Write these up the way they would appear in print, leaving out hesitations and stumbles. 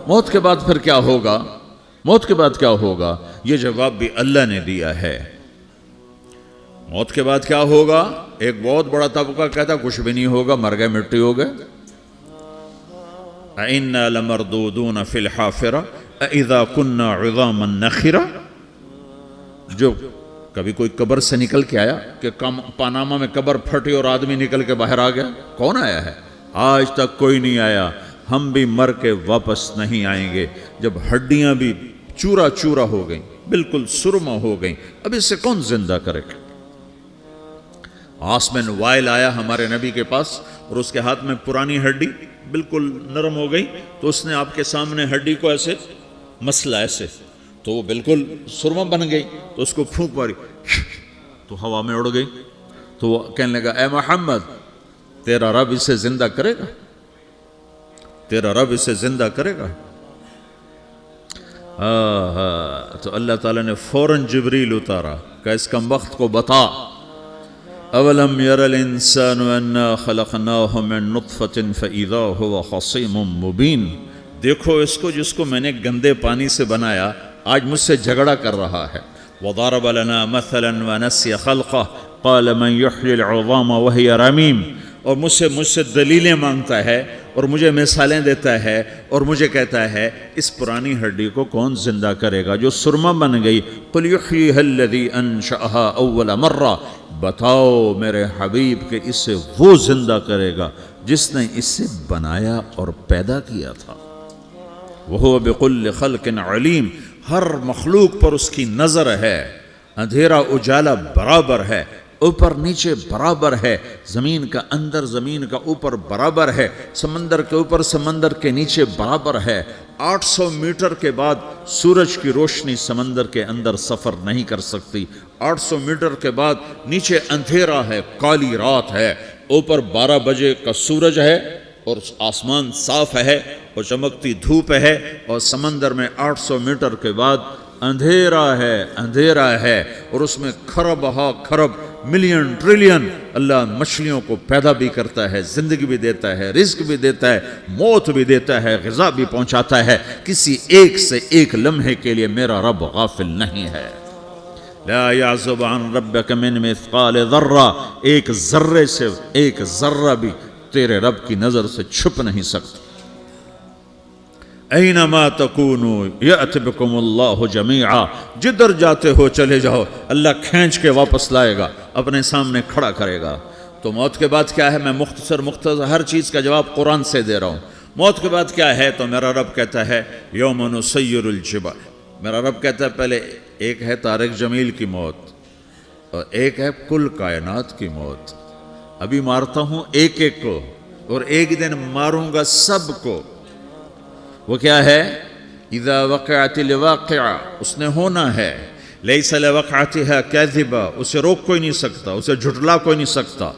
موت کے بعد پھر کیا ہوگا؟ موت کے بعد کیا ہوگا؟ یہ جواب بھی اللہ نے دیا ہے۔ موت کے بعد کیا ہوگا؟ ایک بہت بڑا طبقہ کہتا کچھ بھی نہیں ہوگا، مر گئے، مٹی ہو گئے۔ اِنَّا لَمَرْدُودُونَ فِي الْحَافِرَةِ اِذَا كُنَّا عِظَامًا نَخِرَةً۔ جو کبھی کوئی قبر سے نکل کے آیا کہ پاناما میں قبر پھٹی اور آدمی نکل کے باہر آ گیا؟ کون آیا ہے؟ آج تک کوئی نہیں آیا۔ ہم بھی مر کے واپس نہیں آئیں گے۔ جب ہڈیاں بھی چورا چورا ہو گئیں، بالکل سرما ہو گئیں، اب اسے کون زندہ کرے گا؟ آسمن وائل آیا ہمارے نبی کے پاس اور اس کے ہاتھ میں پرانی ہڈی بالکل نرم ہو گئی، تو اس نے آپ کے سامنے ہڈی کو ایسے مسلا، ایسے تو وہ بالکل سرما بن گئی، تو اس کو پھونک ماری تو ہوا میں اڑ گئی۔ تو وہ کہنے لگا اے محمد، تیرا رب اسے زندہ کرے گا؟ تیرا رب اسے زندہ کرے گا؟ تو اللہ تعالیٰ نے فوراً جبریل اتارا کہ اس کم وقت کو بتا، اولم یر الانسان انا خلقناہ من نطفۃ فاذا هو خصیم مبین۔ دیکھو اس کو جس کو میں نے گندے پانی سے بنایا، آج مجھ سے جھگڑا کر رہا ہے۔ وضرب لنا مثلا ونسی خلقہ قال من یحیی العظام وہی رمیم۔ اور مجھ سے دلیلیں مانگتا ہے اور مجھے مثالیں دیتا ہے اور مجھے کہتا ہے اس پرانی ہڈی کو کون زندہ کرے گا جو سرما بن گئی؟ قل یحییھا الذی انشأھا اول مرہ۔ بتاؤ میرے حبیب کہ اسے وہ زندہ کرے گا جس نے اسے بنایا اور پیدا کیا تھا۔ وہو بکل خلق علیم۔ ہر مخلوق پر اس کی نظر ہے، اندھیرا اجالا برابر ہے، اوپر نیچے برابر ہے، زمین کا اندر زمین کا اوپر برابر ہے، سمندر کے اوپر سمندر کے نیچے برابر ہے۔ 800 میٹر کے بعد سورج کی روشنی سمندر کے اندر سفر نہیں کر سکتی۔ 800 میٹر کے بعد نیچے اندھیرا ہے، کالی رات ہے، اوپر 12 بجے کا سورج ہے اور آسمان صاف ہے اور چمکتی دھوپ ہے، اور سمندر میں 800 میٹر کے بعد اندھیرا ہے اور اس میں کھرب ہا کھرب ملین ٹریلین اللہ مچھلیوں کو پیدا بھی کرتا ہے، زندگی بھی دیتا ہے، رزق بھی دیتا ہے، موت بھی دیتا ہے، غذا بھی پہنچاتا ہے۔ کسی ایک سے ایک لمحے کے لیے میرا رب غافل نہیں ہے۔ لا يعزب عن ربك من مثقال ذرہ، ایک ذرے سے ایک ذرہ بھی تیرے رب کی نظر سے چھپ نہیں سکتا۔ اینما تکونوا یأت بکم اللہ جمیعا، جدھر جاتے ہو چلے جاؤ، اللہ کھینچ کے واپس لائے گا، اپنے سامنے کھڑا کرے گا۔ تو موت کے بعد کیا ہے؟ میں مختصر ہر چیز کا جواب قرآن سے دے رہا ہوں۔ موت کے بعد کیا ہے؟ تو میرا رب کہتا ہے یوم نسیر الجبال۔ میرا رب کہتا ہے پہلے ایک ہے طارق جمیل کی موت اور ایک ہے کل کائنات کی موت۔ ابھی مارتا ہوں ایک ایک کو اور ایک دن ماروں گا سب کو۔ وہ کیا ہے؟ اذا وقعت الواقعہ، اس نے ہونا ہے۔ لیس لوقعتها کاذبہ، اسے روک کوئی نہیں سکتا، اسے جھٹلا کوئی نہیں سکتا۔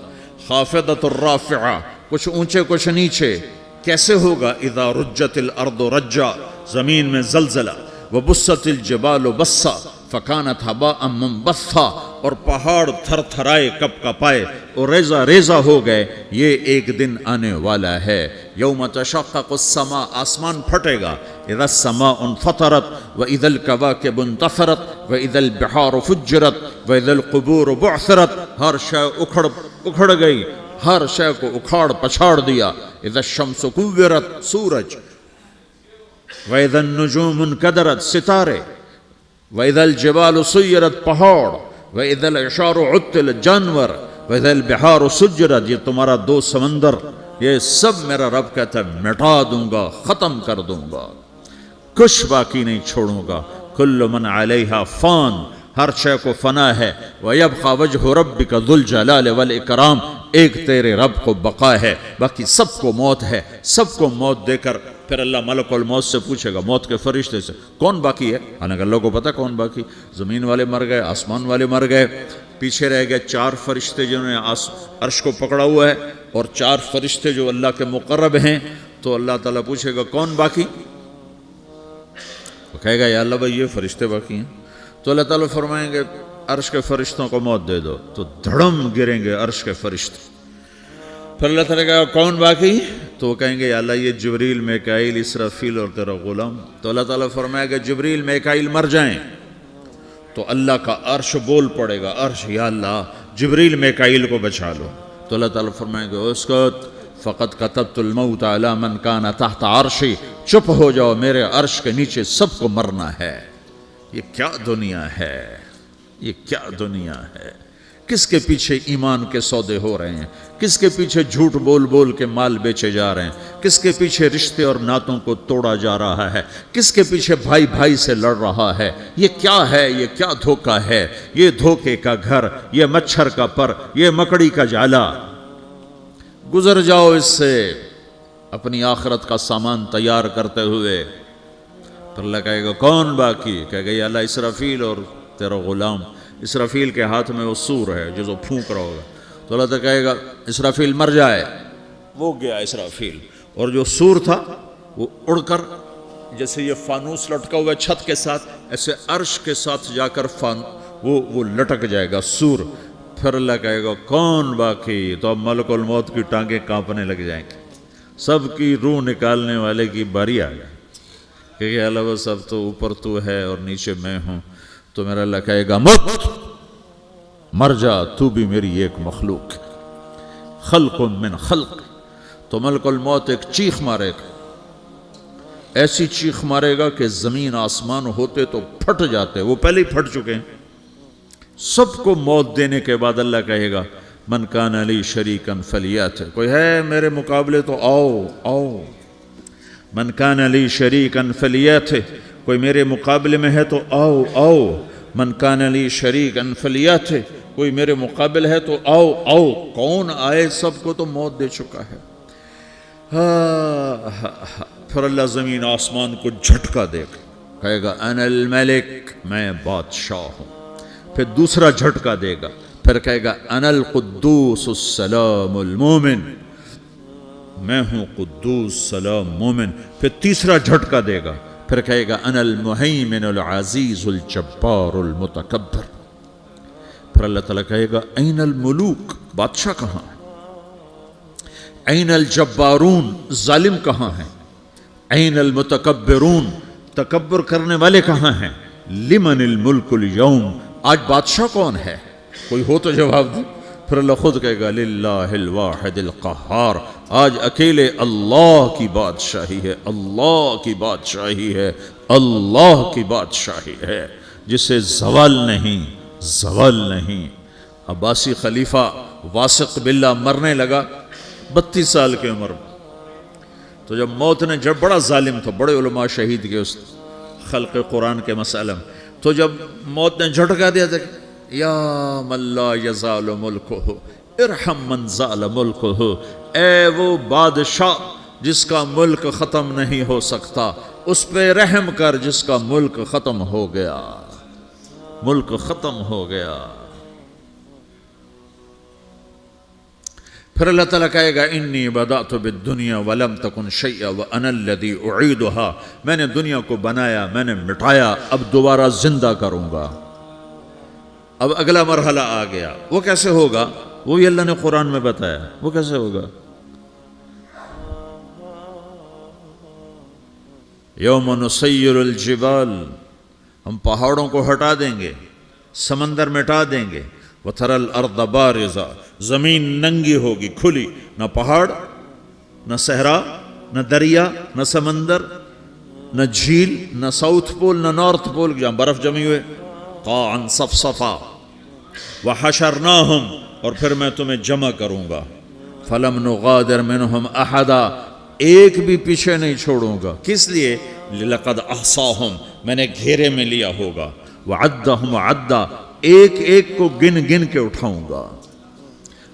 خافضۃ الرافعہ، کچھ اونچے کچھ نیچے۔ کیسے ہوگا؟ اذا رجت الارض رجا، زمین میں زلزلہ۔ وبست الجبال بسا فکانت ہباء منبثا، اور پہاڑ تھر تھرائے کپ کپائے اور ریزہ ریزہ ہو گئے۔ یہ ایک دن آنے والا ہے۔ یوم تشقق السماء، آسمان پھٹے گا۔ اذا السماء انفطرت واذا الكواكب انتثرت واذا البحار فجرت واذا القبور بعثرت، ہر شے اکھڑ گئی، ہر شے کو اکھاڑ پچھاڑ دیا۔ اذا الشمس کورت، سورج۔ وَإِذَا النُّجُومُ انْكَدَرَتْ، ستارے۔ وَإِذَا الْجِبَالُ سُيِّرَتْ، پہاڑ۔ وَإِذَا الْعِشَارُ عُطِّلَتْ، جانور۔ وَإِذَا الْبِحَارُ سُجِّرَتْ، یہ تمہارا دو سمندر، یہ سب میرا رب کہتا ہے مٹا دوں گا، ختم کر دوں گا، کچھ باقی نہیں چھوڑوں گا۔ كُلُّ مَنْ عَلَيْهَا فان، ہر شے کو فنا ہے۔ وَيَبْقَى وَجْهُ رَبِّكَ ذُو الْجَلَالِ وَالْإِكْرَامِ، ایک تیرے رب کو بقا ہے، باقی سب کو موت ہے۔ سب کو موت دے کر پھر اللہ ملک الموت سے پوچھے گا، موت کے فرشتے سے، کون باقی ہے؟ حالانکہ اللہ کو پتہ کون باقی۔ زمین والے مر گئے، آسمان والے مر گئے، پیچھے رہ گئے 4 فرشتے جنہوں نے عرش کو پکڑا ہوا ہے، اور 4 فرشتے جو اللہ کے مقرب ہیں۔ تو اللہ تعالیٰ پوچھے گا کون باقی؟ وہ کہے گا یا اللہ بھائی یہ فرشتے باقی ہیں۔ تو اللہ تعالیٰ فرمائیں گے عرش کے فرشتوں کو موت دے دو، تو دھڑم گریں گے عرش کے فرشتے۔ پھر اللہ تعالیٰ کہا کون باقی؟ تو وہ کہیں گے یا اللہ یہ جبریل میکائیل اسرافیل اور تیرا غلام. تو اللہ تعالیٰ فرمائے گا جبریل میکائیل مر جائیں تو اللہ کا عرش بول پڑے گا, عرش یا اللہ جبریل میکائیل کو بچا لو. تو اللہ تعالیٰ فرمائے گا اسکت فقط کتبت الموت علی من کان تحت عرشی, چپ ہو جاؤ میرے عرش کے نیچے سب کو مرنا ہے. یہ کیا دنیا ہے, یہ کیا دنیا ہے. کس کے پیچھے ایمان کے سودے ہو رہے ہیں, کس کے پیچھے جھوٹ بول بول کے مال بیچے جا رہے ہیں, کس کے پیچھے رشتے اور ناتوں کو توڑا جا رہا ہے, کس کے پیچھے بھائی بھائی سے لڑ رہا ہے. یہ کیا ہے, یہ کیا دھوکہ ہے, یہ دھوکے کا گھر, یہ مچھر کا پر, یہ مکڑی کا جالا. گزر جاؤ اس سے اپنی آخرت کا سامان تیار کرتے ہوئے. پھر اللہ کہے گا کون باقی, کہے گا یا اللہ اسرافیل اور تیرا غلام. اسرافیل کے ہاتھ میں وہ سور ہے جو پھونک رہا ہوگا. تو اللہ تعالیٰ کہے گا اسرافیل مر جائے, وہ گیا اسرافیل. اور جو سور تھا وہ اڑ کر جیسے یہ فانوس لٹکا ہوا ہے چھت کے ساتھ, ایسے عرش کے ساتھ جا کر وہ لٹک جائے گا سور. پھر اللہ کہے گا کون باقی, تو اب ملک الموت کی ٹانگیں کانپنے لگ جائیں گی. سب کی روح نکالنے والے کی باری آ گئی کہ اللہ وہ سب تو اوپر تو ہے اور نیچے میں ہوں. تو میرا اللہ کہے گا مت, مر جا, تو بھی میری ایک مخلوق, خلق من خلق. تو ملک الموت ایک چیخ مارے گا, ایسی چیخ مارے گا کہ زمین آسمان ہوتے تو پھٹ جاتے, وہ پہلے ہی پھٹ چکے ہیں. سب کو موت دینے کے بعد اللہ کہے گا من کان لی شریکا فلیات, کوئی ہے میرے مقابلے تو آؤ آؤ. من کان لی شریکا فلیات, کوئی میرے مقابلے میں ہے تو آؤ آؤ. من کان لی شریکا فلیات, کوئی میرے مقابل ہے تو آؤ آؤ. کون آئے, سب کو تو موت دے چکا ہے. پھر اللہ زمین آسمان کو جھٹکا دے گا, کہے گا انا الملک, میں بادشاہ ہوں. پھر دوسرا جھٹکا دے گا, پھر کہے گا انا القدوس السلام المومن, میں ہوں قدوس سلام مومن. پھر تیسرا جھٹکا دے گا, پھر کہے گا انا المہیمن العزیز الجبار المتکبر. پھر اللہ تعالیٰ کہے گا این الملوک, بادشاہ کہاں ہے؟ این الجبارون, ظالم کہاں ہیں؟ این المتکبرون, تکبر کرنے والے کہاں ہیں؟ لمن الملک اليوم, آج بادشاہ کون ہے؟ کوئی ہو تو جواب دے. پھر اللہ خود کہے گا للہ الواحد القہار, آج اکیلے اللہ کی بادشاہی ہے, اللہ کی بادشاہی ہے, اللہ کی بادشاہی ہے, جسے زوال نہیں, زوال نہیں. عباسی خلیفہ واثق باللہ مرنے لگا 32 سال کی عمر میں. تو جب موت نے, جب بڑا ظالم تھا, بڑے علماء شہید کے اس خلق قرآن کے مسئلہ میں, تو جب موت نے جھٹکا دیا تھا یا من لا یزال ملکہ ارحم من زال ملکہ, اے وہ بادشاہ جس کا ملک ختم نہیں ہو سکتا, اس پہ رحم کر جس کا ملک ختم ہو گیا, ملک ختم ہو گیا. پھر اللہ تعالیٰ کہے گا انی بدأت بالدنیا ولم تکن شیئا وانا الذی اعیدہا, میں نے دنیا کو بنایا, میں نے مٹایا, اب دوبارہ زندہ کروں گا. اب اگلا مرحلہ آ گیا, وہ کیسے ہوگا؟ وہ بھی اللہ نے قرآن میں بتایا. وہ کیسے ہوگا؟ یوم نسیر الجبال, ہم پہاڑوں کو ہٹا دیں گے, سمندر مٹا دیں گے. وَتَرَى الْأَرْضَ بَارِزَةً, زمین ننگی ہوگی, کھلی, نہ پہاڑ, نہ صحرا, نہ دریا, نہ سمندر, نہ جھیل, نہ ساؤتھ پول, نہ نارتھ پول جہاں برف جمی ہوئے. قَاعًا صَفْصَفًا وَحَشَرْنَاهُمْ, اور پھر میں تمہیں جمع کروں گا. فَلَمْ نُغَادِرْ مِنْهُمْ أَحَدًا, ایک بھی پیچھے نہیں چھوڑوں گا. کس لیے؟ لَقَدْ أَحْصَاهُمْ, میں نے گھیرے میں لیا ہوگا. وَعَدَّهُمْ عَدًّا, ایک ایک کو گن گن کے اٹھاؤں گا.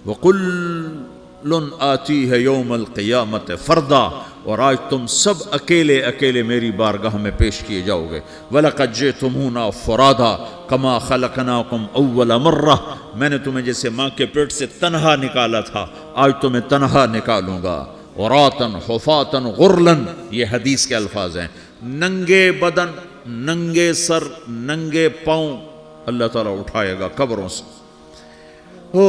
وَقُلٌّ آتِيهَ يَوْمَ الْقِيَامَةِ فَرْدًا, اور آج تم سب اکیلے اکیلے میری بارگاہ میں پیش کیے جاؤ گے. وَلَقَدْ جِئْتُمُونَا فُرَادًا كَمَا خَلَقْنَاكُمْ أَوَّلَ مَرَّةٍ, میں نے تمہیں جیسے ماں کے پیٹ سے تنہا نکالا تھا, آج تمہیں تنہا نکالوں گا. عُرَاةً حُفَاةً غُرْلًا, یہ حدیث کے الفاظ ہیں. ننگے بدن, ننگے سر, ننگے پاؤں اللہ تعالیٰ اٹھائے گا قبروں سے. ہو.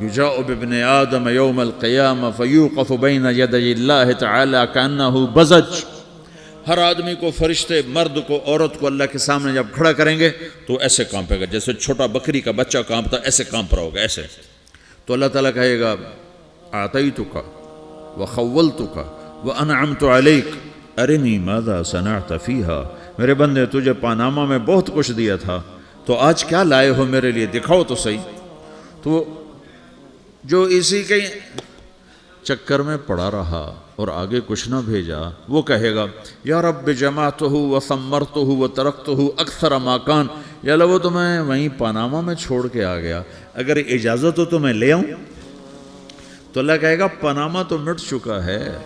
یجاء بابن آدم یوم القیامہ فیوقف بین یدی اللہ تعالی کانہ بزج، ہر آدمی کو، فرشتے، مرد کو، عورت کو اللہ کے سامنے جب کھڑا کریں گے تو ایسے کانپے گا جیسے چھوٹا بکری کا بچہ کانپتا، ایسے کانپ رہا ہوگا ایسے. تو اللہ تعالیٰ کہے گا اعطیتک وخولتک وانعمت علیک ارنی ماذا صنعت فیہا، میرے بندے تجھے پاناما میں بہت کچھ دیا تھا، تو آج کیا لائے ہو میرے لیے، دکھاؤ تو صحیح. تو جو اسی کے چکر میں پڑا رہا اور آگے کچھ نہ بھیجا، وہ کہے گا یا رب جمعتہ وثمرتہ وترکتہ اکثر ما کان، یا اللہ وہ تو میں وہیں پاناما میں چھوڑ کے آ گیا، اگر اجازت ہو تو میں لے آؤں. تو اللہ کہے گا پاناما تو مٹ چکا ہے،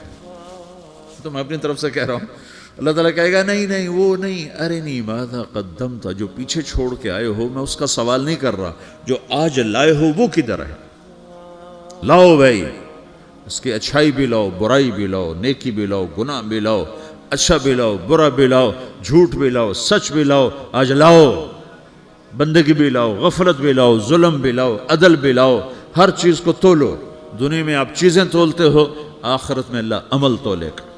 تو میں اپنی طرف سے کہہ رہا ہوں. اللہ تعالیٰ کہے گا نہیں نہیں وہ نہیں، ارنی ماذا قدمت، جو پیچھے چھوڑ کے آئے ہو میں اس کا سوال نہیں کر رہا، جو آج لائے ہو وہ کدھر ہے، لاؤ بھائی، اس کی اچھائی بھی لاؤ، برائی بھی لاؤ، نیکی بھی لاؤ، گناہ بھی لاؤ، اچھا بھی لاؤ، برا بھی لاؤ، جھوٹ بھی لاؤ، سچ بھی لاؤ، آج لاؤ، بندگی بھی لاؤ، غفلت بھی لاؤ، ظلم بھی لاؤ، عدل بھی لاؤ، ہر چیز کو تولو. دنیا میں آپ چیزیں تولتے ہو، آخرت میں اللہ عمل تولے گا.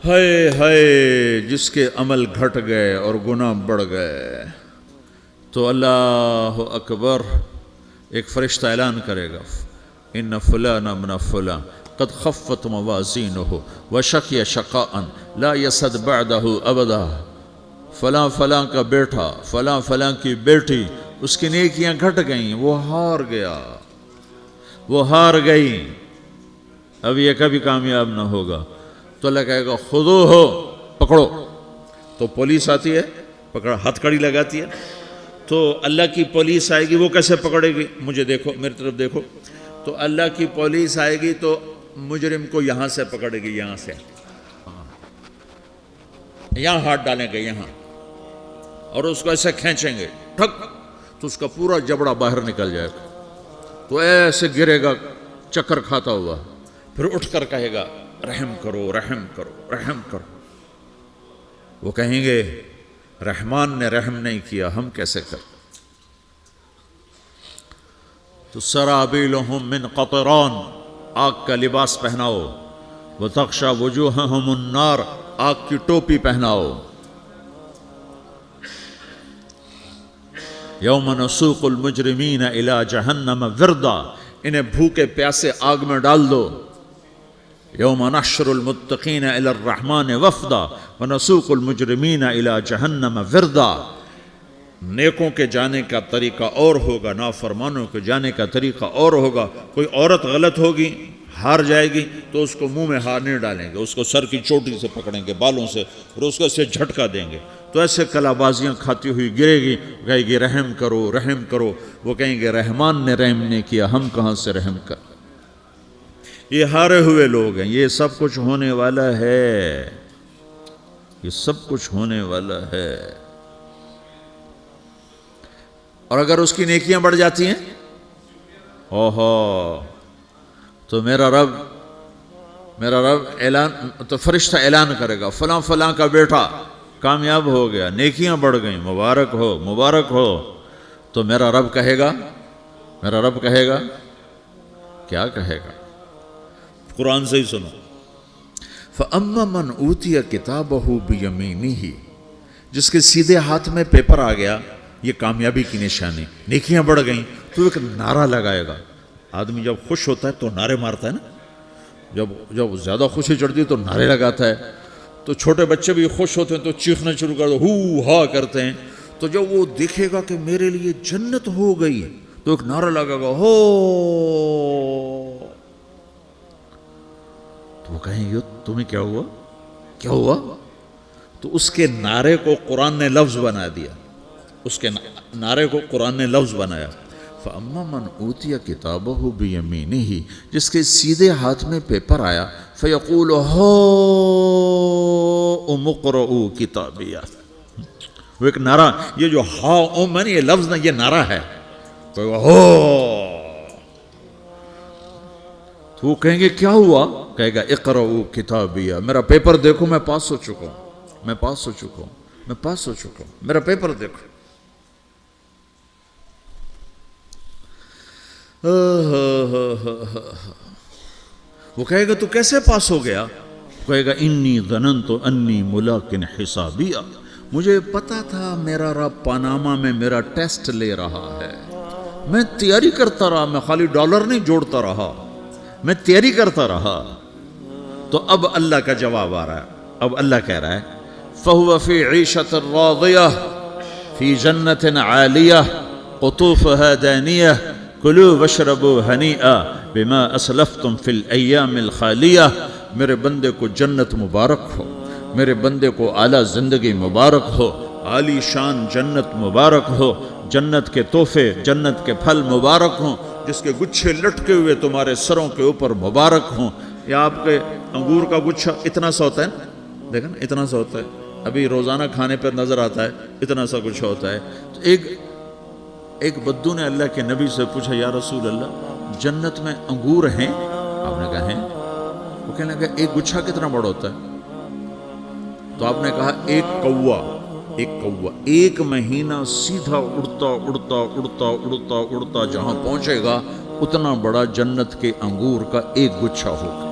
ہائے ہائے جس کے عمل گھٹ گئے اور گناہ بڑھ گئے، تو اللہ اکبر، ایک فرشتہ اعلان کرے گا ان فلان ابن فلان قد خفت موازینہ وشقی شقاء لا یسد بعدہ ابدا، فلاں فلاں کا بیٹا، فلاں فلاں کی بیٹی، اس کی نیکیاں گھٹ گئیں، وہ ہار گیا، وہ ہار گئی، اب یہ کبھی کامیاب نہ ہوگا. تو اللہ کہے گا خودو ہو، پکڑو. تو پولیس آتی ہے، پکڑا، ہتھ کڑی لگاتی ہے. تو اللہ کی پولیس آئے گی، وہ کیسے پکڑے گی، مجھے دیکھو، میری طرف دیکھو. تو اللہ کی پولیس آئے گی تو مجرم کو یہاں سے پکڑے گی، یہاں سے، یہاں ہاتھ ڈالیں گے یہاں، اور اس کو ایسے کھینچیں گے ٹھک، تو اس کا پورا جبڑا باہر نکل جائے گا. تو ایسے گرے گا چکر کھاتا ہوا، پھر اٹھ کر کہے گا رحم کرو، رحم کرو، رحم کرو. وہ کہیں گے رحمان نے رحم نہیں کیا، ہم کیسے کر. تو سرابیلہم من قطران، آگ کا لباس پہناؤ، وتغشا وجوہہم النار، آگ کی ٹوپی پہناؤ. یوم نسوق المجرمین الی جہنم وردا، انہیں بھوکے پیاسے آگ میں ڈال دو. یوم نحشر المتقین الی الرحمن وفدا ونسوق المجرمین الی جہنم وردا. نیکوں کے جانے کا طریقہ اور ہوگا، نافرمانوں کے جانے کا طریقہ اور ہوگا. کوئی عورت غلط ہوگی، ہار جائے گی، تو اس کو منہ میں ہار نہیں ڈالیں گے، اس کو سر کی چوٹی سے پکڑیں گے، بالوں سے، اور اس کو ایسے جھٹکا دیں گے. تو ایسے کلا بازیاں کھاتی ہوئی گرے گی، کہے گی رحم کرو، رحم کرو. وہ کہیں گے رحمان نے رحم نہیں کیا، ہم کہاں سے رحم کر. یہ ہارے ہوئے لوگ ہیں. یہ سب کچھ ہونے والا ہے، یہ سب کچھ ہونے والا ہے. اور اگر اس کی نیکیاں بڑھ جاتی ہیں، اوہو، تو میرا رب اعلان، تو فرشتہ اعلان کرے گا فلاں فلاں کا بیٹا کامیاب ہو گیا، نیکیاں بڑھ گئیں، مبارک ہو، مبارک ہو. تو میرا رب کہے گا کیا کہے گا؟ قرآن سے ہی سنو. فَأَمَّا مَنْ أُوتِيَ كِتَابَهُ بِيَمِينِهِ، جس کے سیدھے ہاتھ میں پیپر آ گیا، یہ کامیابی کی نشانی، نیکیاں بڑھ گئیں. تو ایک نعرہ لگائے گا. آدمی جب خوش ہوتا ہے تو نعرے مارتا ہے نا، جب زیادہ خوشی چڑھتی ہے تو نعرے لگاتا ہے. تو چھوٹے بچے بھی خوش ہوتے ہیں تو چیخنا شروع کر دو، ہو ہا کرتے ہیں. تو جب وہ دیکھے گا کہ میرے لیے جنت ہو گئی، تو ایک نعرہ لگے گا، ہو. تو وہ کہیں گے تمہیں کیا ہوا، کیا ہوا؟ تو اس کے نعرے کو قرآن نے لفظ بنا دیا، اس کے نعرے کو قرآن نے لفظ بنایا. فَأَمَّا مَنْ أُوتِيَ كِتَابَهُ بِيَمِينِهِ، جس کے سیدھے ہاتھ میں پیپر آیا، فَيَقُولُ هَاؤْمُ اقْرَءُوا كِتَابِيَهْ. وہ ایک نعرہ، یہ جو ہاؤم ہے نا، یہ لفظ نہ، یہ نعرہ ہے. تو وہ کہیں گے کیا ہوا؟ کہے گا اقرؤوا کتابیہ، میرا پیپر دیکھو، میں پاس ہو چکا ہوں، میں پاس ہو چکا ہوں، میں پاس ہو چکا ہوں، میرا پیپر دیکھو. وہ کہے گا تو کیسے پاس ہو گیا؟ کہے گا انی ظننت انی ملاقن حسابیہ، مجھے پتا تھا میرا رب پاناما میں میرا ٹیسٹ لے رہا ہے، میں تیاری کرتا رہا، میں خالی ڈالر نہیں جوڑتا رہا، میں تیاری کرتا رہا۔ تو اب اللہ کا جواب آ رہا ہے، اب اللہ کہہ رہا ہے فَهُوَ فِي عِيشَةٍ رَاضِيَةٍ فِي جَنَّةٍ عَالِيَةٍ قُطُوفُهَا دَانِيَةٌ كُلُوا وَاشْرَبُوا هَنِيئًا بِمَا أَسْلَفْتُمْ فِي الْأَيَّامِ الْخَالِيَةِ، میرے بندے کو جنت مبارک ہو، میرے بندے کو اعلیٰ زندگی مبارک ہو، عالی شان جنت مبارک ہو، جنت کے تحفے، جنت کے پھل مبارک ہوں، جس کے گچھے لٹکے ہوئے تمہارے سروں کے اوپر مبارک ہوں۔ یا آپ کے انگور کا گچھا اتنا سا ہوتا ہے نا، دیکھیں نا اتنا سا ہوتا ہے، ابھی روزانہ کھانے پر نظر آتا ہے، اتنا سا گچھا ہوتا ہے۔ تو ایک بدو نے اللہ کے نبی سے پوچھا یا رسول اللہ جنت میں انگور ہیں؟ آپ نے کہا ہیں۔ وہ کہنے لگا ایک گچھا کتنا بڑا ہوتا ہے؟ تو آپ نے کہا ایک مہینہ سیدھا اڑتا اڑتا اڑتا اڑتا اڑتا جہاں پہنچے گا اتنا بڑا جنت کے انگور کا ایک گچھا ہوگا۔